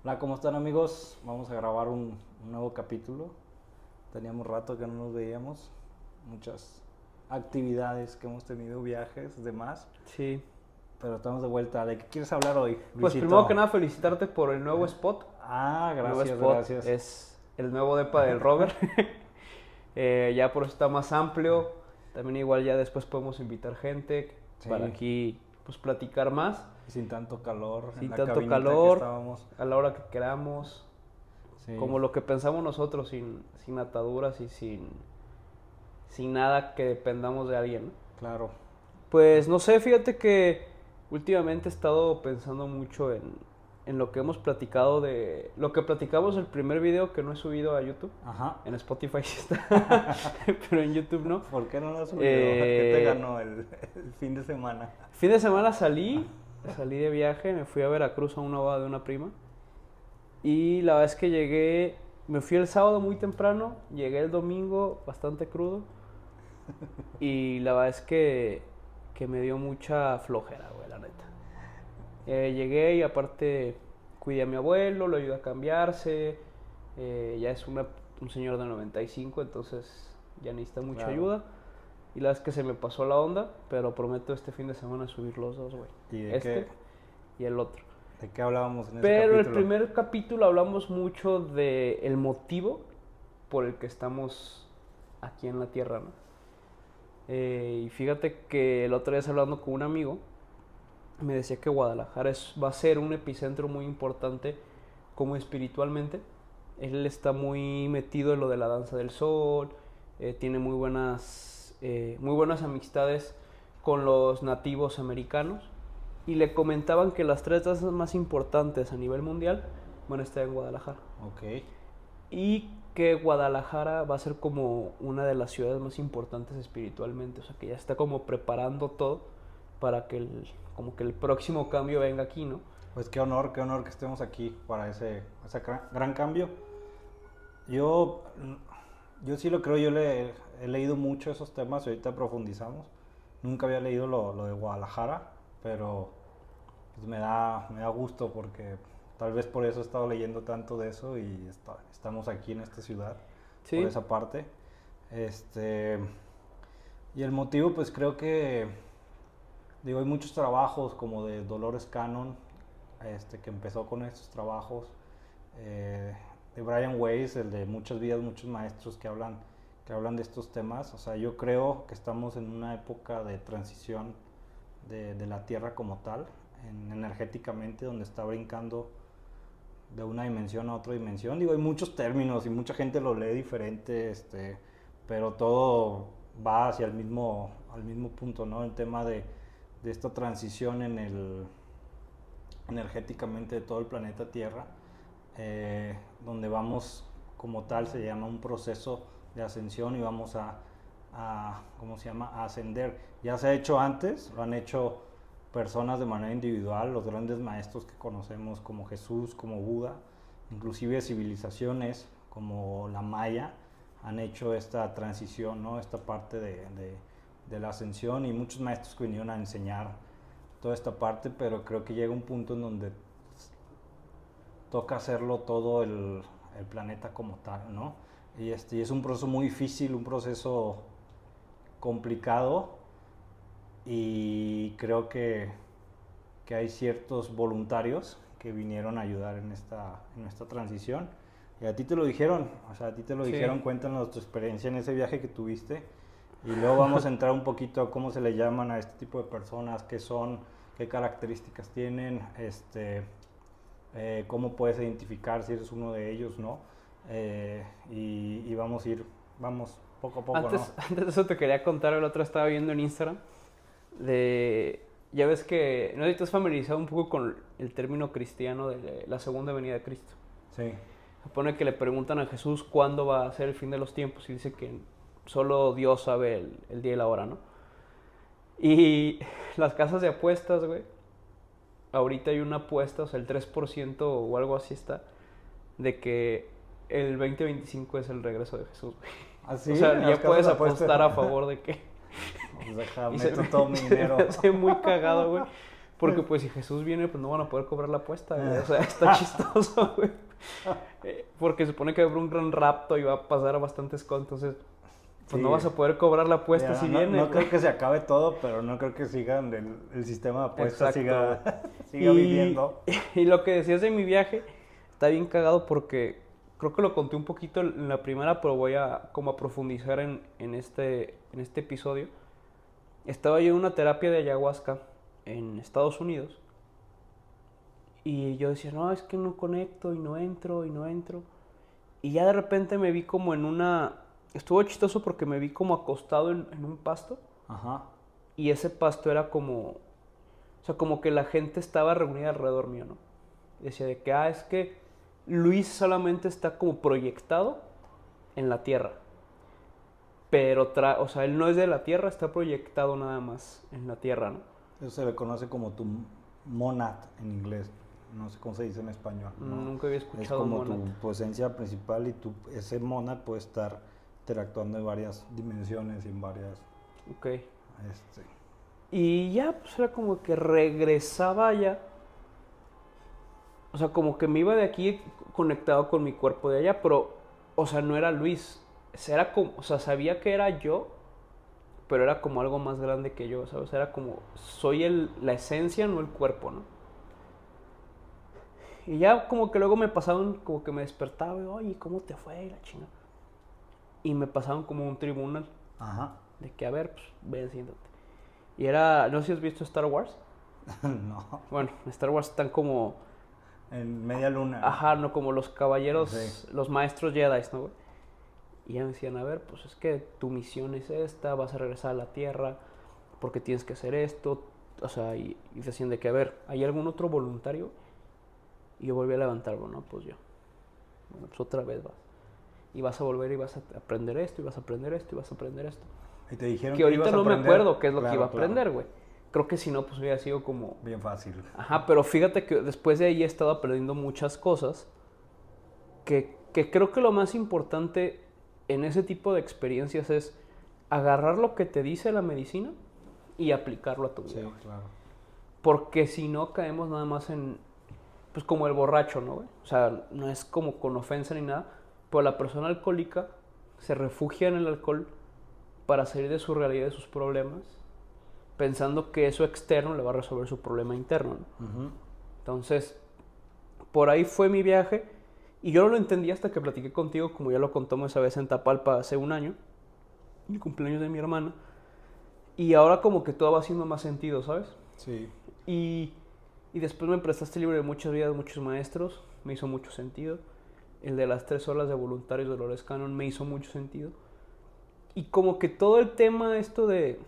Hola, ¿cómo están amigos? Vamos a grabar un nuevo capítulo. Teníamos rato que no nos veíamos. Muchas actividades que hemos tenido, viajes, demás. Sí. Pero estamos de vuelta. ¿De qué quieres hablar hoy, Pues Luisito? primero que nada felicitarte por el nuevo spot. El nuevo Gracias, spot gracias. es el nuevo depa del Robert. Ya por eso está más amplio. También igual ya después podemos invitar gente Sí. para aquí pues platicar más. Sin tanto calor, en Sin la tanto cabinita que calor, estábamos. a la hora que queramos. Sí. Como lo que pensamos nosotros, sin ataduras y sin nada que dependamos de alguien, ¿no? Claro. Pues no sé, fíjate que últimamente he estado pensando mucho en lo que hemos platicado lo que platicamos el primer video que no he subido a YouTube. Ajá. En Spotify sí está, pero en YouTube no. ¿Por qué no lo has subido? ¿Qué te ganó el fin de semana? Fin de semana salí de viaje, me fui a Veracruz a una boda de una prima. Y la verdad es que me fui el sábado muy temprano, llegué el domingo bastante crudo. Y la verdad es que me dio mucha flojera, güey, la neta. Llegué y aparte cuidé a mi abuelo, lo ayudé a cambiarse. Ya es un señor de 95, entonces ya necesita mucha Claro. ayuda. Y la verdad es que se me pasó la onda, pero prometo este fin de semana subir los dos, güey. ¿Y de qué? Y el otro. ¿De qué hablábamos en ese Pero capítulo? el primer capítulo hablamos mucho de el motivo por el que estamos aquí en la Tierra, ¿no? Y fíjate que el otro día hablando con un amigo, me decía que Guadalajara va a ser un epicentro muy importante como espiritualmente. Él está muy metido en lo de la danza del sol, tiene muy buenas amistades con los nativos americanos y le comentaban que las 3 danzas más importantes a nivel mundial van a estar en Guadalajara. Ok. Y que Guadalajara va a ser como una de las ciudades más importantes espiritualmente, o sea que ya está como preparando todo para que el próximo cambio venga aquí, ¿no? Pues qué honor que estemos aquí para ese gran cambio. Yo sí lo creo, he leído mucho esos temas y ahorita profundizamos. Nunca había leído lo de Guadalajara, pero pues me da gusto porque tal vez por eso he estado leyendo tanto de eso y estamos aquí en esta ciudad, Sí. por esa parte. Y el motivo pues creo que, digo, hay muchos trabajos como de Dolores Cannon, que empezó con estos trabajos, de Brian Weiss, el de Muchas vidas, muchos maestros que hablan de estos temas. O sea, yo creo que estamos en una época de transición de la Tierra como tal, energéticamente, donde está brincando de una dimensión a otra dimensión. Digo, hay muchos términos y mucha gente lo lee diferente, pero todo va hacia el mismo punto, ¿no? El tema de esta transición energéticamente de todo el planeta Tierra, donde vamos como tal, se llama un proceso de ascensión y vamos a ¿cómo se llama? A ascender. Ya se ha hecho antes, lo han hecho personas de manera individual, los grandes maestros que conocemos como Jesús, como Buda, inclusive civilizaciones como la Maya han hecho esta transición, ¿no? Esta parte de la ascensión, y muchos maestros que vinieron a enseñar toda esta parte, pero creo que llega un punto en donde toca hacerlo todo el planeta como tal, ¿no? Y es un proceso muy difícil, un proceso complicado, y creo que hay ciertos voluntarios que vinieron a ayudar en esta transición. Y a ti te lo dijeron, Sí. Cuéntanos tu experiencia en ese viaje que tuviste. Y luego vamos a entrar un poquito a cómo se le llaman a este tipo de personas, qué son, qué características tienen, cómo puedes identificar si eres uno de ellos, ¿no? Y vamos poco a poco, Antes ¿no? de eso te quería contar, el otro estaba viendo en Instagram ya ves que, no sé si estás familiarizado un poco con el término cristiano de la segunda venida de Cristo. Sí. Se pone que le preguntan a Jesús cuándo va a ser el fin de los tiempos y dice que solo Dios sabe el día y la hora, ¿no? Y las casas de apuestas, güey, ahorita hay una apuesta, o sea, el 3% o algo así está, de que el 2025 es el regreso de Jesús, güey. ¿Así? O sea, ¿En las ya casas puedes de apuestas? apostar a favor de que... Pues deja, Y se meto todo mi dinero. me hace muy cagado, güey. Porque pues si Jesús viene, pues no van a poder cobrar la apuesta, güey. O sea, está chistoso, güey. Porque se supone que va a haber un gran rapto y va a pasar bastantes cosas, entonces pues Sí. no vas a poder cobrar la apuesta Mira, si no, viene. no güey. creo que se acabe todo, pero no creo que sigan el sistema de apuestas Exacto. siga viviendo. Y lo que decías de mi viaje está bien cagado porque creo que lo conté un poquito en la primera, pero voy a como a profundizar en este episodio. Estaba yo en una terapia de ayahuasca en Estados Unidos y yo decía, no, es que no conecto y no entro y no entro. Y ya de repente me vi como en una... Estuvo chistoso porque me vi como acostado en un pasto Ajá. y ese pasto era como... O sea, como que la gente estaba reunida alrededor mío, ¿no? Decía de que, es que Luis solamente está como proyectado en la tierra. Pero, o sea, él no es de la tierra, está proyectado nada más en la tierra, ¿no? Eso se le conoce como tu monad en inglés. No sé cómo se dice en español. ¿no? Nunca había Es escuchado como monad. tu esencia principal y ese monad puede estar interactuando en varias dimensiones y en varias... Ok. Este, Y ya, pues era como que regresaba ya. O sea, como que me iba de aquí conectado con mi cuerpo de allá, pero, o sea, no era Luis. Era como, o sea, sabía que era yo, pero era como algo más grande que yo, ¿sabes? Era como, soy la esencia, no el cuerpo, ¿no? Y ya como que luego me pasaban, como que me despertaba y, oye, ¿cómo te fue? Y la chingada. Y me pasaban como un tribunal ajá. de que, a ver, pues, ven, siéntate. Y era, no sé si has visto Star Wars. No. Bueno, en Star Wars están como, En media luna. ajá, no, como los caballeros, Sí. los maestros Jedi, ¿no, güey? Y ya me decían, a ver, pues es que tu misión es esta, vas a regresar a la Tierra, porque tienes que hacer esto. O sea, y decían de que, a ver, ¿hay algún otro voluntario? Y yo volví a levantarlo, ¿no? Pues yo. Bueno, pues otra vez vas. Y vas a volver y vas a aprender esto, y vas a aprender esto, y vas a aprender esto. Y te dijeron Que ahorita ibas a no me aprender. acuerdo qué es lo que Claro, iba a claro. aprender, güey. Creo que si no, pues hubiera sido como... Bien fácil. Ajá, pero fíjate que después de ahí he estado aprendiendo muchas cosas que creo que lo más importante en ese tipo de experiencias es agarrar lo que te dice la medicina y aplicarlo a tu vida. Sí, güey. claro. Porque si no caemos nada más en, pues como el borracho, ¿no, güey? O sea, no es como con ofensa ni nada, pero la persona alcohólica se refugia en el alcohol para salir de su realidad, de sus problemas, pensando que eso externo le va a resolver su problema interno, ¿no? Ujú. Entonces, por ahí fue mi viaje y yo no lo entendí hasta que platiqué contigo, como ya lo contamos esa vez en Tapalpa hace un año, el cumpleaños de mi hermana, y ahora como que todo va haciendo más sentido, ¿sabes? Sí. Y después me prestaste el libro de muchas vidas, muchos maestros, me hizo mucho sentido. El de las 3 olas de voluntarios de Dolores Cannon me hizo mucho sentido. Y como que todo el tema esto de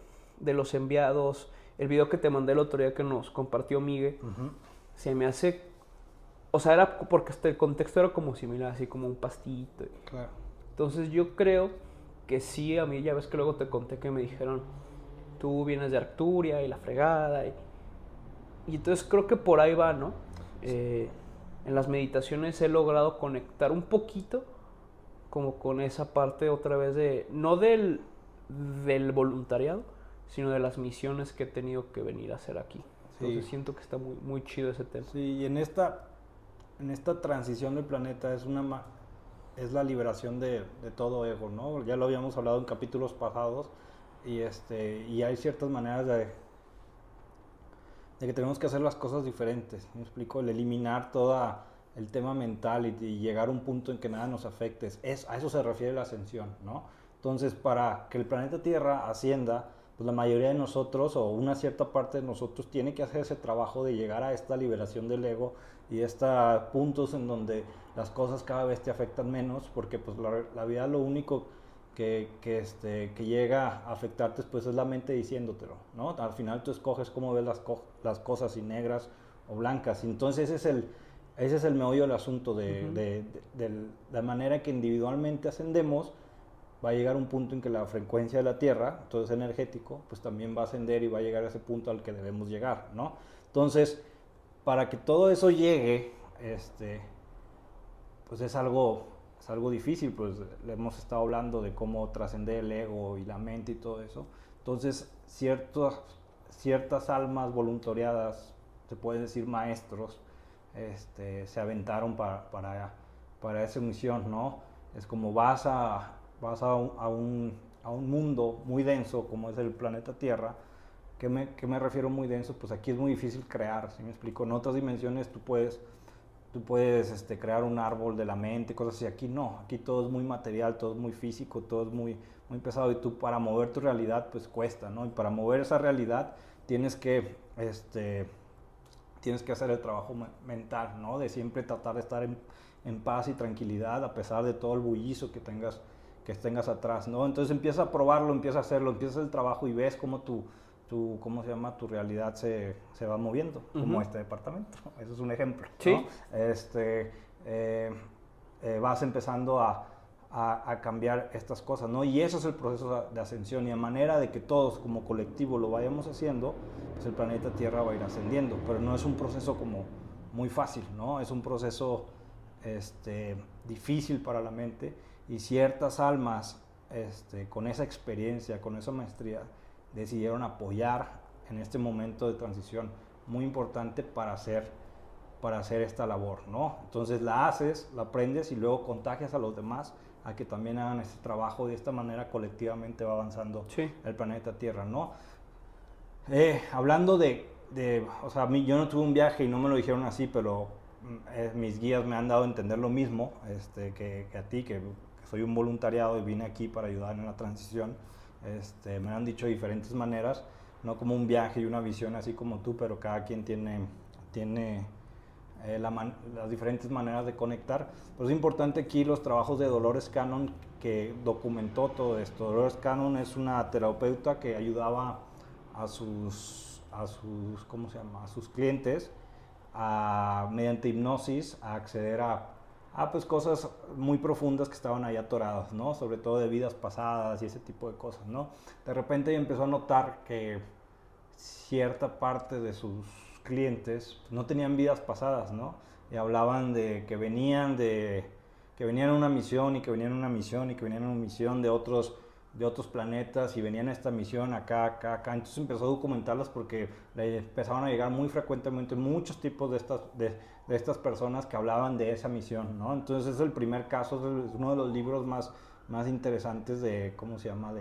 los enviados, el video que te mandé el otro día que nos compartió Migue, Ujú. se me hace... O sea, era porque el contexto era como similar, así como un pastito. Claro. Entonces yo creo que sí, a mí ya ves que luego te conté que me dijeron, tú vienes de Arcturia y la fregada. Y entonces creo que por ahí va, ¿no? En las meditaciones he logrado conectar un poquito como con esa parte otra vez de, no del voluntariado, sino de las misiones que he tenido que venir a hacer aquí. Entonces Sí. siento que está muy, muy chido ese tema. Sí, y en esta transición del planeta es la liberación de todo ego, ¿no? Ya lo habíamos hablado en capítulos pasados y hay ciertas maneras de que tenemos que hacer las cosas diferentes. ¿Me explico? El eliminar todo el tema mental y llegar a un punto en que nada nos afecte. A eso se refiere la ascensión, ¿no? Entonces, para que el planeta Tierra ascienda, pues la mayoría de nosotros o una cierta parte de nosotros tiene que hacer ese trabajo de llegar a esta liberación del ego y puntos en donde las cosas cada vez te afectan menos, porque pues la vida lo único que llega a afectarte pues es la mente diciéndotelo, ¿no? Al final tú escoges cómo ves las cosas, si negras o blancas. Entonces ese es el meollo del asunto de la manera que individualmente ascendemos. Va a llegar un punto en que la frecuencia de la Tierra, entonces energético, pues también va a ascender y va a llegar a ese punto al que debemos llegar, ¿no? Entonces, para que todo eso llegue, pues es algo difícil, pues le hemos estado hablando de cómo trascender el ego y la mente y todo eso. Entonces, ciertas almas voluntariadas te pueden decir maestros, se aventaron para esa misión, ¿no? Es como vas a un mundo muy denso como es el planeta Tierra. ¿Qué me refiero muy denso? Pues aquí es muy difícil crear, ¿sí me explico? En otras dimensiones tú puedes crear un árbol de la mente, cosas así. Aquí no, aquí todo es muy material, todo es muy físico, todo es muy, muy pesado, y tú para mover tu realidad pues cuesta, ¿no? Y para mover esa realidad tienes que hacer el trabajo mental, ¿no? De siempre tratar de estar en paz y tranquilidad a pesar de todo el bullicio que tengas atrás, ¿no? Entonces empieza a probarlo, empieza a hacerlo, empieza a hacer el trabajo y ves cómo tu realidad se va moviendo, como este departamento. Eso es un ejemplo, Sí. ¿no? Vas empezando a cambiar estas cosas, ¿no? Y eso es el proceso de ascensión, y a manera de que todos como colectivo lo vayamos haciendo, pues el planeta Tierra va a ir ascendiendo, pero no es un proceso como muy fácil, ¿no? Es un proceso difícil para la mente, y ciertas almas con esa experiencia, con esa maestría, decidieron apoyar en este momento de transición muy importante para hacer esta labor, ¿no? Entonces la haces, la aprendes y luego contagias a los demás a que también hagan este trabajo. De esta manera colectivamente va avanzando el planeta Tierra, ¿no? Hablando o sea, yo no tuve un viaje y no me lo dijeron así, pero mis guías me han dado a entender lo mismo que a ti, que soy un voluntariado y vine aquí para ayudar en la transición. Me han dicho de diferentes maneras, no como un viaje y una visión así como tú, pero cada quien tiene las diferentes maneras de conectar. Pero es importante aquí los trabajos de Dolores Cannon, que documentó todo esto. Dolores Cannon es una terapeuta que ayudaba a sus clientes mediante hipnosis a acceder a pues cosas muy profundas que estaban ahí atoradas, ¿no? Sobre todo de vidas pasadas y ese tipo de cosas, ¿no? De repente ella empezó a notar que cierta parte de sus clientes no tenían vidas pasadas, ¿no? Y hablaban de que venían a una misión y que venían a una misión y que venían a una misión de otros planetas, y venían a esta misión acá. Entonces empezó a documentarlas porque le empezaban a llegar muy frecuentemente muchos tipos de estas personas que hablaban de esa misión, ¿no? Entonces es el primer caso, es uno de los libros más interesantes de, ¿cómo se llama?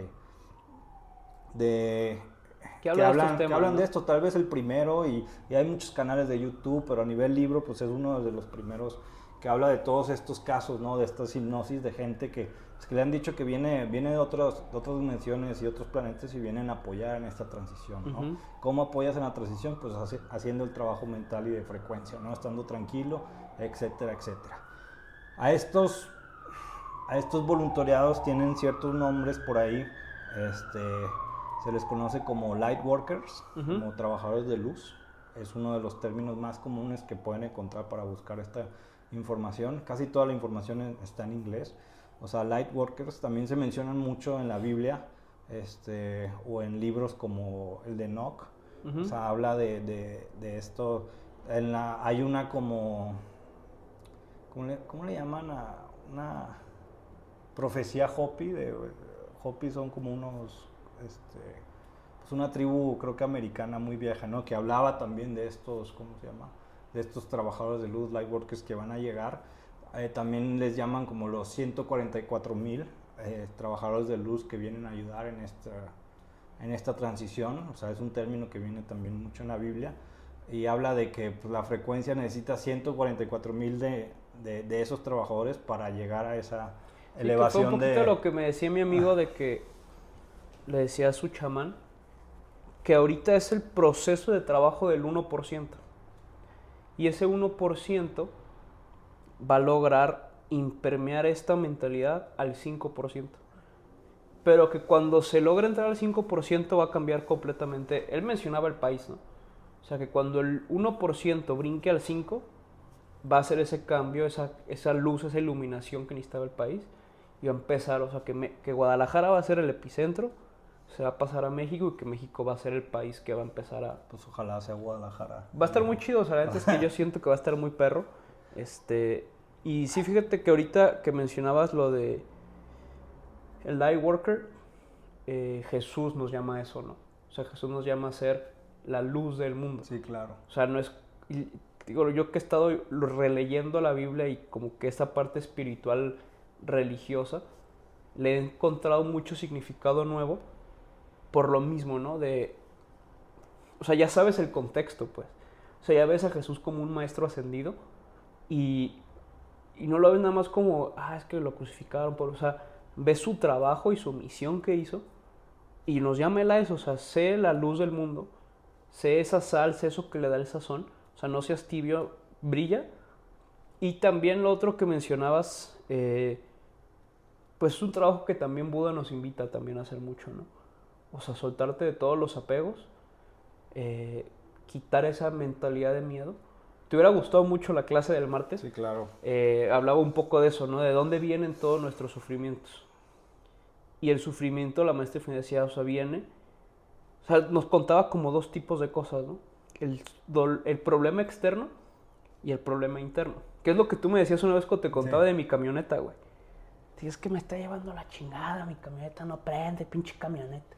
Que hablan de esto, tal vez el primero, y hay muchos canales de YouTube, pero a nivel libro pues es uno de los primeros que habla de todos estos casos, ¿no? De estas hipnosis de gente que le han dicho que viene de otras dimensiones y otros planetas y vienen a apoyar en esta transición, ¿no? ¿Cómo apoyas en la transición? Pues haciendo el trabajo mental y de frecuencia, ¿no? Estando tranquilo, etcétera, etcétera. A estos voluntariados tienen ciertos nombres por ahí, se les conoce como light workers, como trabajadores de luz. Es uno de los términos más comunes que pueden encontrar para buscar esta información. Casi toda la información está en inglés. O sea, light workers también se mencionan mucho en la Biblia, o en libros como el de Enoch. O sea, habla de esto. Hay una como, ¿cómo le llaman? Una profecía Hopi. Hopi son como unos, pues una tribu, creo que americana muy vieja, ¿no? Que hablaba también de estos, ¿cómo se llama? De estos trabajadores de luz, light workers, que van a llegar. También les llaman como los 144,000 trabajadores de luz que vienen a ayudar en esta transición. O sea, es un término que viene también mucho en la Biblia, y habla de que pues, la frecuencia necesita 144,000 de esos trabajadores para llegar a esa elevación. Que fue un poquito lo que me decía mi amigo, de que le decía a su chamán que ahorita es el proceso de trabajo del 1%, y ese 1% va a lograr impermear esta mentalidad al 5%. Pero que cuando se logra entrar al 5% va a cambiar completamente. Él mencionaba el país, ¿no? O sea, que cuando el 1% brinque al 5%, va a ser ese cambio, esa luz, esa iluminación que necesitaba el país. Y va a empezar, o sea, que Guadalajara va a ser el epicentro, se va a pasar a México, y que México va a ser el país que va a empezar a... Pues ojalá sea Guadalajara. Va a estar muy chido, o sea, la neta es que yo siento que va a estar muy perro. Y sí, fíjate que ahorita que mencionabas lo de el light worker, Jesús nos llama a eso, ¿no? O sea, Jesús nos llama a ser la luz del mundo. Sí, claro. O sea, no es... Digo, yo que he estado releyendo la Biblia y como que esa parte espiritual religiosa, le he encontrado mucho significado nuevo por lo mismo, ¿no? O sea, ya sabes el contexto, pues. O sea, ya ves a Jesús como un maestro ascendido y no lo ves nada más como, es que lo crucificaron, o sea, ves su trabajo y su misión que hizo y nos llama él a eso, o sea, sé la luz del mundo, sé esa sal, sé eso que le da el sazón, o sea, no seas tibio, brilla. Y también lo otro que mencionabas, pues es un trabajo que también Buda nos invita también a hacer mucho, ¿no? O sea, soltarte de todos los apegos, quitar esa mentalidad de miedo. ¿Te hubiera gustado mucho la clase del martes? Sí, claro. Hablaba un poco de eso, ¿no? De dónde vienen todos nuestros sufrimientos. Y el sufrimiento, la maestra decía, o sea, viene... O sea, nos contaba como dos tipos de cosas, ¿no? El problema externo y el problema interno. ¿Qué es lo que tú me decías una vez cuando te contaba de mi camioneta, güey? Es que me está llevando la chingada, mi camioneta no prende, pinche camioneta.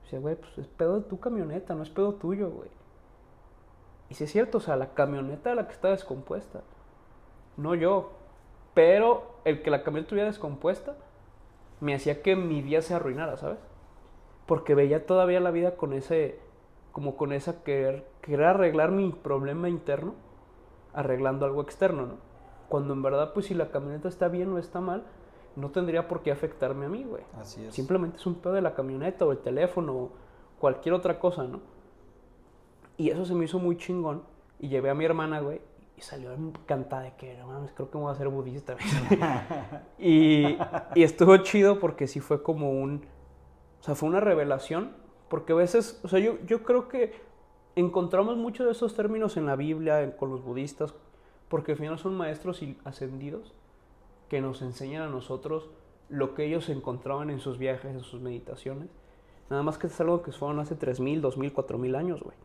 Dice, güey, pues es pedo de tu camioneta, no es pedo tuyo, güey. Y sí es cierto, o sea, la camioneta es la que está descompuesta, no yo. Pero el que la camioneta estuviera descompuesta me hacía que mi día se arruinara, ¿sabes? Porque veía todavía la vida con ese, como con esa querer arreglar mi problema interno, arreglando algo externo, ¿no? Cuando en verdad, pues si la camioneta está bien o está mal, no tendría por qué afectarme a mí, güey. Así es. Simplemente es un pedo de la camioneta o el teléfono o cualquier otra cosa, ¿no? Y eso se me hizo muy chingón. Y llevé a mi hermana, güey, y salió encantada de que, no mames, creo que me voy a hacer budista. y estuvo chido porque sí fue como o sea, fue una revelación. Porque a veces, o sea, yo creo que encontramos muchos de esos términos en la Biblia, con los budistas, porque al final son maestros ascendidos que nos enseñan a nosotros lo que ellos encontraban en sus viajes, en sus meditaciones. Nada más que es algo que fueron hace 3,000, 2,000, 4,000 años, güey.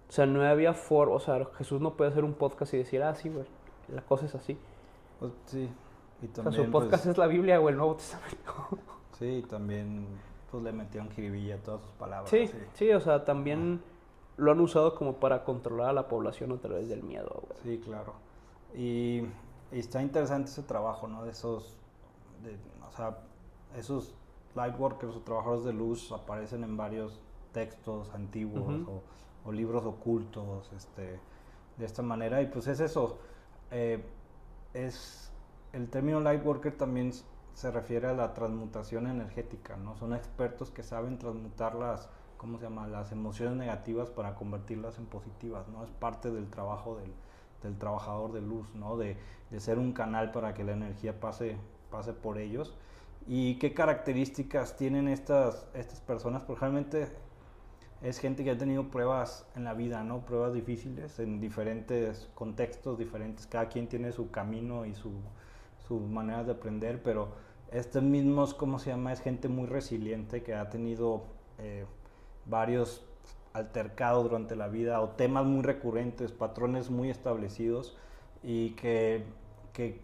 O sea, no había forma, o sea, Jesús no puede hacer un podcast y decir, sí, güey, la cosa es así. Pues sí, y también, o sea, su podcast es la Biblia o el Nuevo Testamento. Sí, también pues le metieron jiribilla a todas sus palabras. Sí, o sea, también lo han usado como para controlar a la población a través del miedo, güey. Sí, claro. Y está interesante ese trabajo, ¿no? O sea, esos light workers o trabajadores de luz aparecen en varios textos antiguos o libros ocultos, de esta manera. Y pues es eso. El término light worker también se refiere a la transmutación energética, ¿no? Son expertos que saben transmutar ¿cómo se llama? Las emociones negativas para convertirlas en positivas, ¿no? Es parte del trabajo del trabajador de luz, ¿no? De ser un canal para que la energía pase por ellos. ¿Y qué características tienen estas personas? Porque realmente es gente que ha tenido pruebas en la vida, ¿no? Pruebas difíciles en diferentes contextos diferentes. Cada quien tiene su camino y sus maneras de aprender, pero mismos, ¿cómo se llama? Es gente muy resiliente que ha tenido varios altercados durante la vida o temas muy recurrentes, patrones muy establecidos y que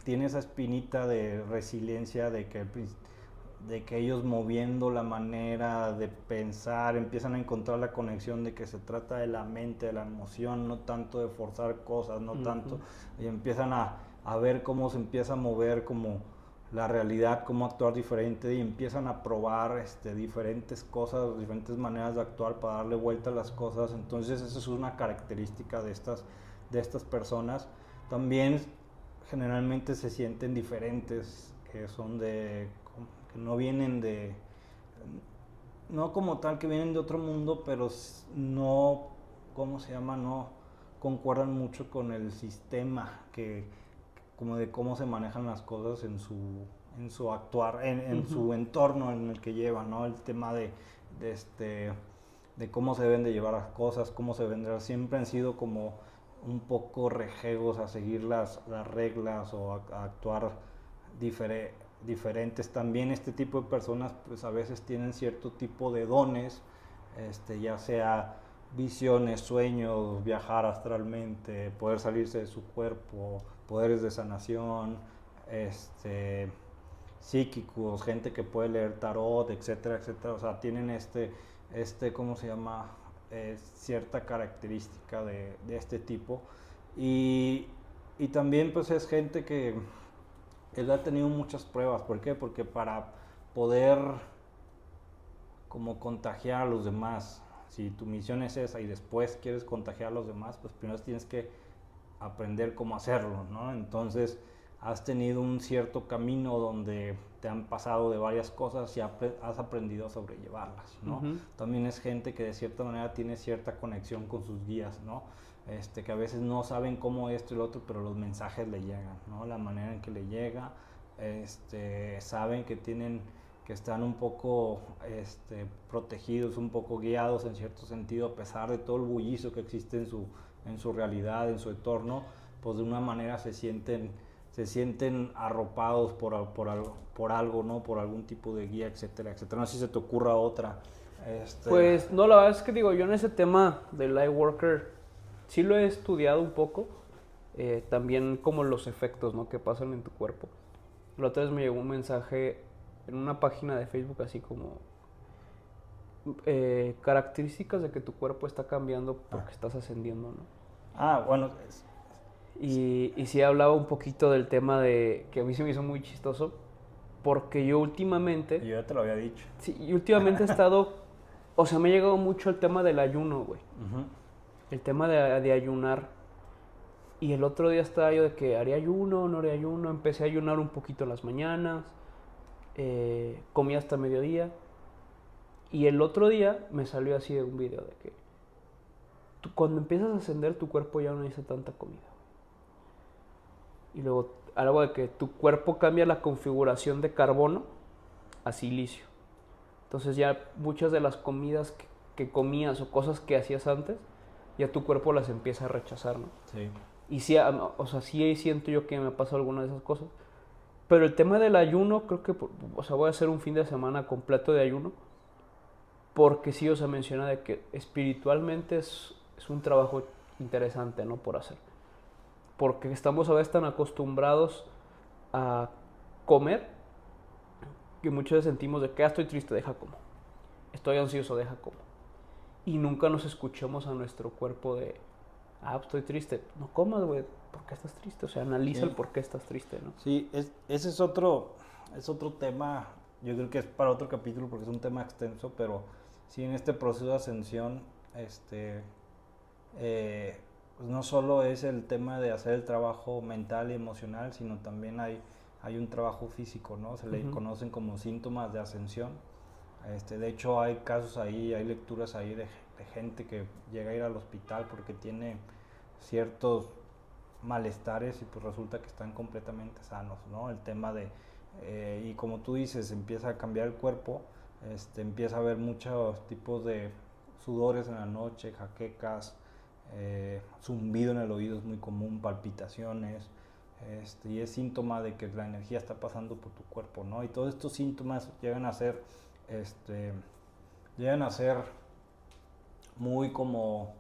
tiene esa espinita de resiliencia de que ellos moviendo la manera de pensar empiezan a encontrar la conexión de que se trata de la mente, de la emoción, no tanto de forzar cosas, no tanto, y empiezan a ver cómo se empieza a mover como la realidad, cómo actuar diferente y empiezan a probar diferentes cosas, diferentes maneras de actuar para darle vuelta a las cosas. Entonces esa es una característica de estas personas. También generalmente se sienten diferentes, que no vienen no como tal que vienen de otro mundo, pero no, ¿cómo se llama? No concuerdan mucho con el sistema como de cómo se manejan las cosas en su actuar, en su entorno en el que llevan, ¿no? El tema de cómo se deben de llevar las cosas, cómo se vendrán, siempre han sido como un poco rejegos a seguir las reglas o a actuar diferentes. También este tipo de personas pues a veces tienen cierto tipo de dones, ya sea visiones, sueños, viajar astralmente, poder salirse de su cuerpo, poderes de sanación, psíquicos, gente que puede leer tarot, etcétera, etcétera. O sea, tienen ¿cómo se llama? cierta característica de este tipo. Y también pues es gente que él ha tenido muchas pruebas. ¿Por qué? Porque para poder como contagiar a los demás, si tu misión es esa y después quieres contagiar a los demás, pues primero tienes que aprender cómo hacerlo, ¿no? Entonces has tenido un cierto camino donde te han pasado de varias cosas y has aprendido a sobrellevarlas, ¿no? Ujú. También es gente que de cierta manera tiene cierta conexión con sus guías, ¿no? Que a veces no saben cómo esto y lo otro, pero los mensajes le llegan, ¿no? La manera en que le llega, saben que están un poco protegidos, un poco guiados en cierto sentido, a pesar de todo el bullicio que existe en su realidad, en su entorno, pues de una manera se sienten arropados por algo, ¿no? Por algún tipo de guía, etcétera, etcétera. No sé si se te ocurra otra. Pues no, la verdad es que digo, yo en ese tema del Lightworker sí lo he estudiado un poco, también como los efectos, ¿no? Que pasan en tu cuerpo. La otra vez me llegó un mensaje en una página de Facebook así como características de que tu cuerpo está cambiando porque estás ascendiendo, ¿no? Bueno. Y sí hablaba un poquito del tema de que a mí se me hizo muy chistoso porque yo últimamente... Yo ya te lo había dicho. Sí, y últimamente he estado... O sea, me ha llegado mucho el tema del ayuno, güey. Uh-huh. El tema de ayunar. Y el otro día estaba yo de que haría ayuno, no haría ayuno. Empecé a ayunar un poquito en las mañanas. Comí hasta mediodía. Y el otro día me salió así de un video de que cuando empiezas a ascender tu cuerpo ya no necesita tanta comida. Y luego algo de que tu cuerpo cambia la configuración de carbono a silicio. Entonces ya muchas de las comidas que comías o cosas que hacías antes, ya tu cuerpo las empieza a rechazar, ¿no? Sí. Y sí, o sea, sí siento yo que me pasó alguna de esas cosas. Pero el tema del ayuno, creo que, o sea, voy a hacer un fin de semana completo de ayuno. Porque sí, o sea, menciona de que espiritualmente es un trabajo interesante, ¿no? Por hacer. Porque estamos a veces tan acostumbrados a comer que muchas veces sentimos de que estoy triste, deja como. Estoy ansioso, deja como. Y nunca nos escuchamos a nuestro cuerpo de, estoy triste. No comas, güey, ¿por qué estás triste? O sea, analiza el por qué estás triste, ¿no? Sí, ese es otro tema, yo creo que es para otro capítulo porque es un tema extenso, pero sí, en este proceso de ascensión, pues no solo es el tema de hacer el trabajo mental y emocional, sino también hay un trabajo físico, ¿no? Se le conocen como síntomas de ascensión. De hecho, hay casos ahí, hay lecturas ahí de gente que llega a ir al hospital porque tiene ciertos malestares y pues resulta que están completamente sanos, ¿no? El tema y como tú dices, empieza a cambiar el cuerpo, empieza a haber muchos tipos de sudores en la noche, jaquecas, zumbido en el oído es muy común, palpitaciones, y es síntoma de que la energía está pasando por tu cuerpo, ¿no? Y todos estos síntomas llegan a ser muy como,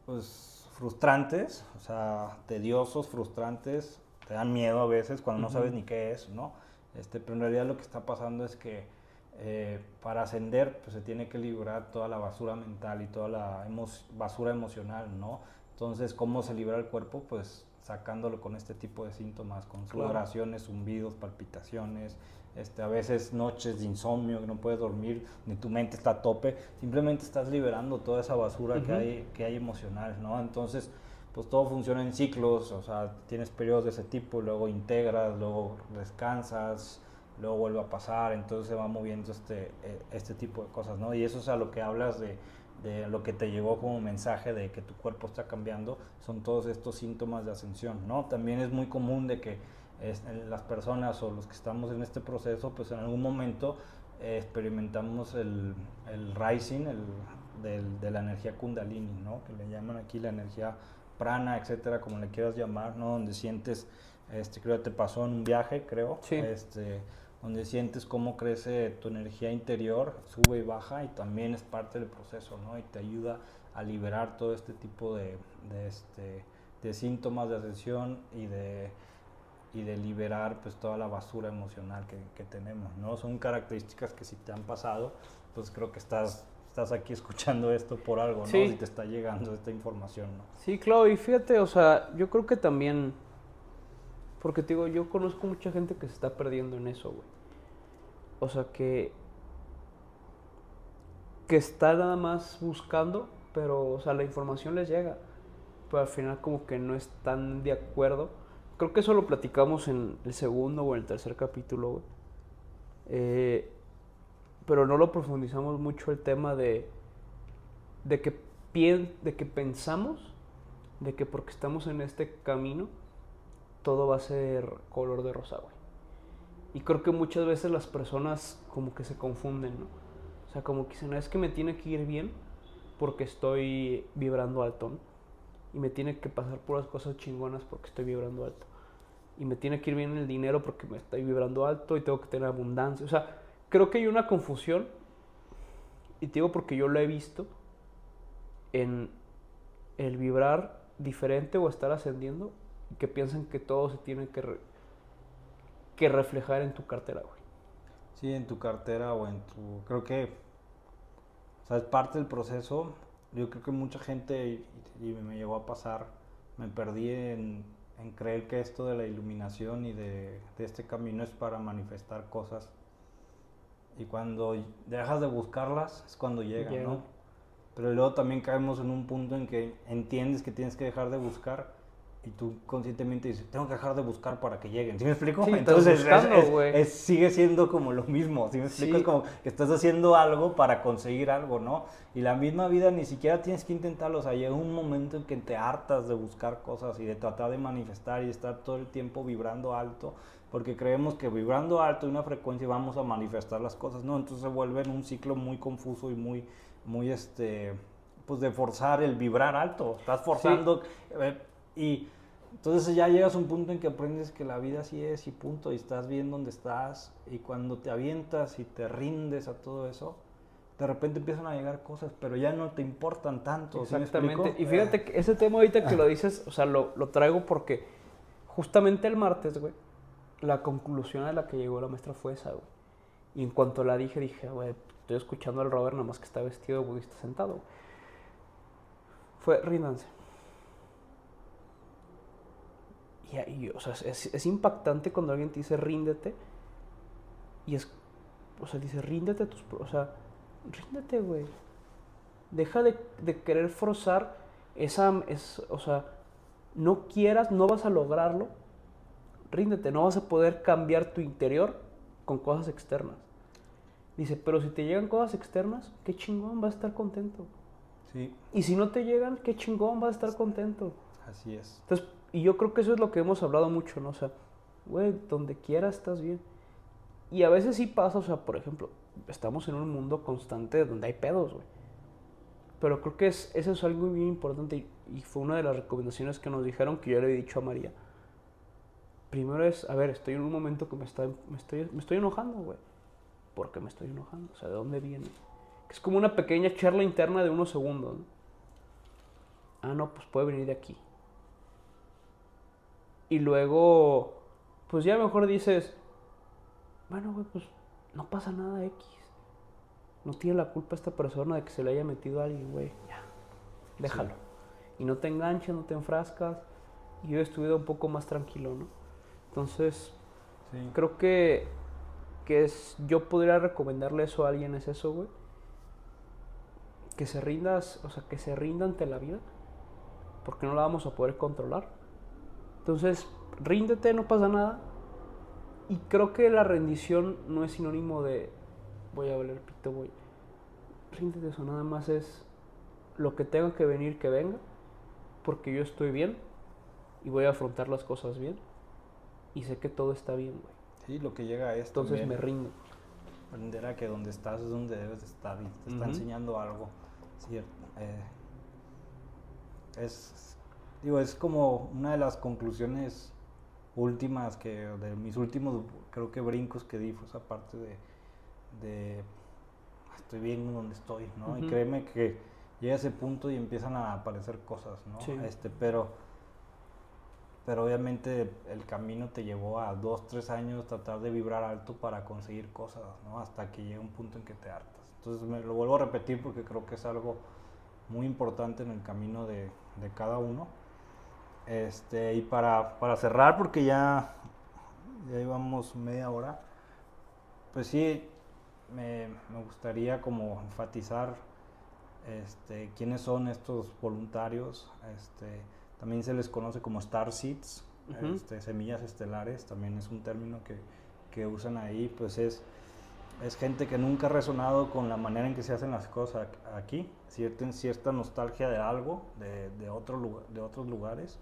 pues, frustrantes, o sea, tediosos, frustrantes, te dan miedo a veces cuando no sabes ni qué es, ¿no? Pero en realidad lo que está pasando es que para ascender, pues se tiene que liberar toda la basura mental y toda la basura emocional, ¿no? Entonces, ¿cómo se libera el cuerpo? Pues sacándolo con este tipo de síntomas, con sudoraciones, zumbidos, palpitaciones, a veces noches de insomnio, que no puedes dormir, ni tu mente está a tope, simplemente estás liberando toda esa basura que hay emocional, ¿no? Entonces, pues todo funciona en ciclos, o sea, tienes periodos de ese tipo, luego integras, luego descansas, luego vuelve a pasar, entonces se va moviendo este tipo de cosas, ¿no? Y eso es a lo que hablas de lo que te llegó como mensaje de que tu cuerpo está cambiando, son todos estos síntomas de ascensión, ¿no? También es muy común de que las personas o los que estamos en este proceso, pues en algún momento experimentamos el rising, de la energía kundalini, ¿no? Que le llaman aquí la energía prana, etcétera, como le quieras llamar, ¿no? Donde sientes, creo que te pasó en un viaje, creo, sí. Donde sientes cómo crece tu energía interior, sube y baja, y también es parte del proceso, ¿no? Y te ayuda a liberar todo este tipo de síntomas de ascensión y de liberar pues toda la basura emocional que tenemos, ¿no? Son características que si te han pasado, pues creo que estás estás aquí escuchando esto por algo, ¿no? Sí. Si te está llegando esta información, ¿no? Sí, claro, y fíjate, o sea, yo creo que también, porque te digo, yo conozco mucha gente que se está perdiendo en eso, güey. O sea, que está nada más buscando, pero, o sea, la información les llega, pero al final como que no están de acuerdo. Creo que eso lo platicamos en el segundo o en el tercer capítulo, güey. Pero no lo profundizamos mucho el tema de que, de que pensamos de que porque estamos en este camino todo va a ser color de rosa, güey. Y creo que muchas veces las personas como que se confunden, ¿no? O sea, como que dicen, es que me tiene que ir bien porque estoy vibrando alto, ¿no? Y me tiene que pasar puras cosas chingonas porque estoy vibrando alto. Y me tiene que ir bien el dinero porque me estoy vibrando alto y tengo que tener abundancia. O sea, creo que hay una confusión, y te digo porque yo lo he visto, en el vibrar diferente o estar ascendiendo, y que piensan que todo se tiene que reflejar en tu cartera, güey. Sí, en tu cartera o en tu... Creo que, o sea, es parte del proceso. Yo creo que mucha gente, y me llegó a pasar, me perdí en creer que esto de la iluminación y de este camino es para manifestar cosas. Y cuando dejas de buscarlas es cuando llegan, ¿no? Pero luego también caemos en un punto en que entiendes que tienes que dejar de buscar y tú conscientemente dices, tengo que dejar de buscar para que lleguen. ¿Sí me explico? Sí, Entonces buscando, sigue siendo como lo mismo. ¿Sí me explico? Sí. Es como que estás haciendo algo para conseguir algo, ¿no? Y la misma vida ni siquiera tienes que intentarlo. O sea, llega un momento en que te hartas de buscar cosas y de tratar de manifestar y estar todo el tiempo vibrando alto. Porque creemos que vibrando alto en una frecuencia vamos a manifestar las cosas, ¿no? Entonces se vuelve en un ciclo muy confuso y muy pues de forzar el vibrar alto. Estás forzando y entonces ya llegas a un punto en que aprendes que la vida así es y punto, y estás bien donde estás, y cuando te avientas y te rindes a todo eso, de repente empiezan a llegar cosas, pero ya no te importan tanto. Exactamente. ¿Sí Y fíjate que ese tema ahorita que lo dices, o sea, lo traigo porque justamente el martes, güey, la conclusión a la que llegó la maestra fue esa, güey. Y en cuanto la dije, güey, estoy escuchando al Robert, nada más que está vestido de budista sentado, güey. Fue, ríndanse. Y o sea, es impactante cuando alguien te dice ríndete. Y es, o sea, dice ríndete a tus... O sea, ríndete, güey. Deja de querer forzar o sea, no quieras, no vas a lograrlo. Ríndete, no vas a poder cambiar tu interior con cosas externas. Dice, pero si te llegan cosas externas, qué chingón, vas a estar contento. Sí. Y si no te llegan, qué chingón, vas a estar contento. Así es. Entonces, y yo creo que eso es lo que hemos hablado mucho, ¿no? O sea, güey, donde quieras estás bien. Y a veces sí pasa, o sea, por ejemplo, estamos en un mundo constante donde hay pedos, güey. Pero creo que eso es algo bien importante y fue una de las recomendaciones que nos dijeron que yo le he dicho a María. Primero es, a ver, estoy en un momento que me estoy enojando, güey. ¿Por qué me estoy enojando? O sea, ¿de dónde viene? Es como una pequeña charla interna de unos segundos, ¿no? Ah, no, pues puede venir de aquí. Y luego, pues ya mejor dices, bueno, güey, pues no pasa nada, X. No tiene la culpa esta persona de que se le haya metido a alguien, güey. Ya, déjalo. Sí. Y no te enganches, no te enfrascas. Y yo he estuvido un poco más tranquilo, ¿no? Entonces, sí. Creo que yo podría recomendarle eso a alguien, es eso, güey. Que se rindas, o sea, que se rinda ante la vida. Porque no la vamos a poder controlar. Entonces, ríndete, no pasa nada. Y creo que la rendición no es sinónimo de voy a valer pito, voy. Ríndete, eso nada más es lo que tenga que venir, que venga. Porque yo estoy bien y voy a afrontar las cosas bien. Y sé que todo está bien, güey. Sí, lo que llega a esto. Entonces me rindo. Aprender a que donde estás es donde debes de estar y te está enseñando algo. Cierto. Es como una de las conclusiones últimas de mis últimos, creo que brincos que di fue esa parte de estoy bien donde estoy, ¿no? Y créeme que llega ese punto y empiezan a aparecer cosas, ¿no? Sí. Pero obviamente el camino te llevó a 2, 3 años tratar de vibrar alto para conseguir cosas, ¿no? Hasta que llega un punto en que te hartas. Entonces me lo vuelvo a repetir porque creo que es algo muy importante en el camino de cada uno. Y para cerrar, porque ya llevamos media hora, pues sí, me gustaría como enfatizar quiénes son estos voluntarios. También se les conoce como Star Seeds, semillas estelares, también es un término que usan ahí. Pues es gente que nunca ha resonado con la manera en que se hacen las cosas aquí, cierta nostalgia de algo, de otros lugares.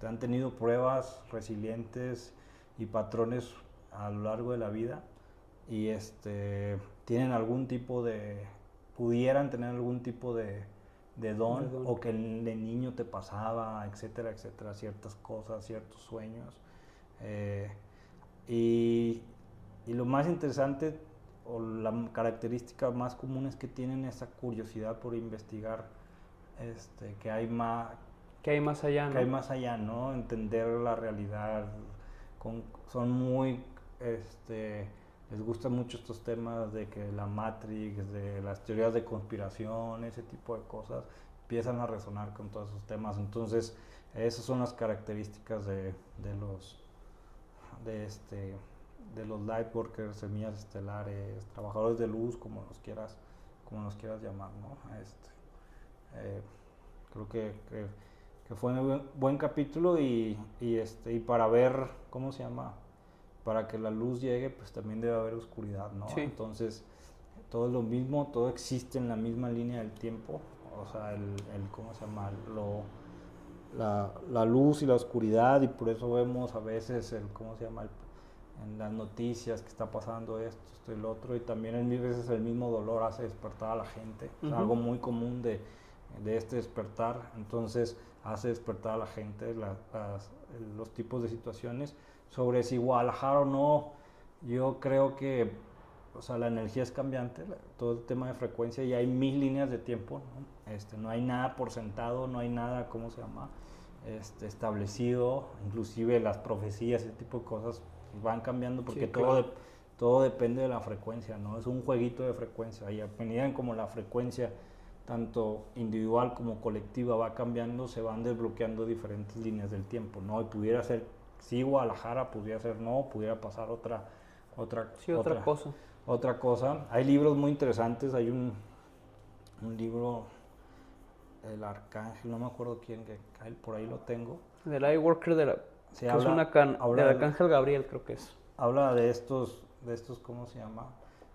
Han tenido pruebas resilientes y patrones a lo largo de la vida, y tienen algún tipo pudieran tener algún tipo de don, o que de niño te pasaba, etcétera, etcétera, ciertas cosas, ciertos sueños. Y lo más interesante, o la característica más común, es que tienen esa curiosidad por investigar que hay más allá, ¿no? Que hay más allá, ¿no? Entender la realidad. Son muy, les gustan mucho estos temas de que la Matrix, de las teorías de conspiración, ese tipo de cosas, empiezan a resonar con todos esos temas. Entonces, esas son las características de los Lightworkers, semillas estelares, trabajadores de luz, como los quieras llamar, ¿no? Creo que fue un buen capítulo, y para ver, ¿cómo se llama? Para que la luz llegue, pues también debe haber oscuridad, ¿no? Sí. Entonces, todo es lo mismo, todo existe en la misma línea del tiempo. O sea, ¿cómo se llama? La luz y la oscuridad, y por eso vemos a veces ¿cómo se llama? En las noticias que está pasando esto y lo otro, y también a veces el mismo dolor hace despertar a la gente. Es algo muy común de despertar. Entonces hace despertar a la gente los tipos de situaciones. Sobre si Guadalajara o no, yo creo que, o sea, la energía es cambiante, todo el tema de frecuencia, y hay 1000 líneas de tiempo, ¿no? No hay nada por sentado, no hay nada, ¿cómo se llama? Establecido. Inclusive las profecías, ese tipo de cosas van cambiando, porque sí, claro, todo depende de la frecuencia, ¿no? Es un jueguito de frecuencia, y a medida como la frecuencia, tanto individual como colectiva, va cambiando, se van desbloqueando diferentes líneas del tiempo, ¿no? Y pudiera ser sí Guadalajara, pudiera ser no, pudiera pasar otra cosa. Hay libros muy interesantes. Hay un libro, el Arcángel, no me acuerdo quién, que por ahí lo tengo. Del Lightworker del Arcángel Gabriel, creo que es. Habla de estos, ¿cómo se llama?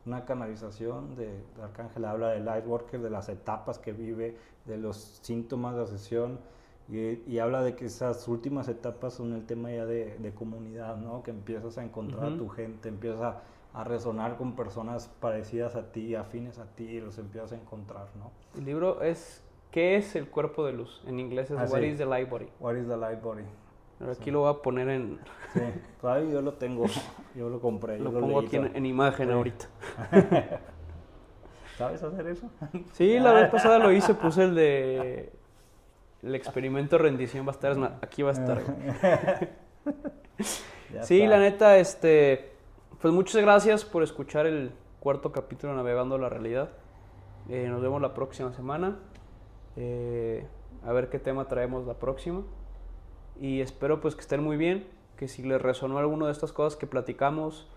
Una canalización de Arcángel. Habla del Lightworker, de las etapas que vive, de los síntomas de ascensión, y habla de que esas últimas etapas son el tema ya de comunidad, ¿no? Que empiezas a encontrar a tu gente, empiezas a resonar con personas parecidas a ti, afines a ti, y los empiezas a encontrar, ¿no? El libro es ¿Qué es el cuerpo de luz? En inglés es What is the Light Body. What is the Light Body. Pero aquí lo voy a poner en... Sí, todavía yo lo tengo, yo lo compré. Lo pongo aquí en imagen ahorita. ¿Sabes hacer eso? Sí, la vez pasada lo hice, puse el experimento de rendición, va a estar, aquí va a estar. Sí, la neta, pues muchas gracias por escuchar el 4º capítulo de Navegando la Realidad. Nos vemos la próxima semana. A ver qué tema traemos la próxima. Y espero pues que estén muy bien, que si les resonó alguna de estas cosas que platicamos,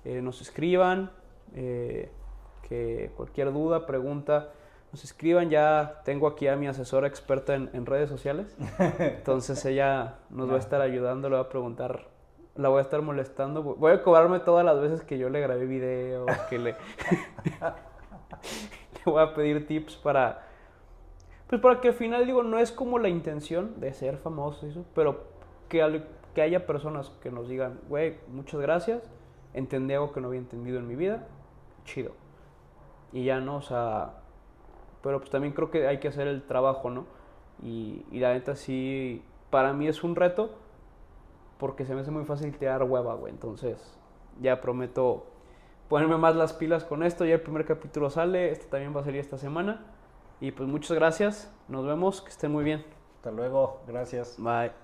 nos escriban, que cualquier duda, pregunta, nos escriban. Ya tengo aquí a mi asesora experta en redes sociales, entonces ella nos va a estar ayudando, le va a preguntar, la voy a estar molestando, voy a cobrarme todas las veces que yo le grabé videos, que le voy a pedir tips para que al final, digo, no es como la intención de ser famoso, eso, pero que haya personas que nos digan, güey, muchas gracias, entendí algo que no había entendido en mi vida, chido. Y ya no, o sea, pero pues también creo que hay que hacer el trabajo, ¿no? Y la neta sí, para mí es un reto, porque se me hace muy fácil tirar hueva, güey. Entonces, ya prometo ponerme más las pilas con esto. Ya el primer capítulo sale, también va a salir esta semana. Y pues muchas gracias, nos vemos, que estén muy bien. Hasta luego, gracias. Bye.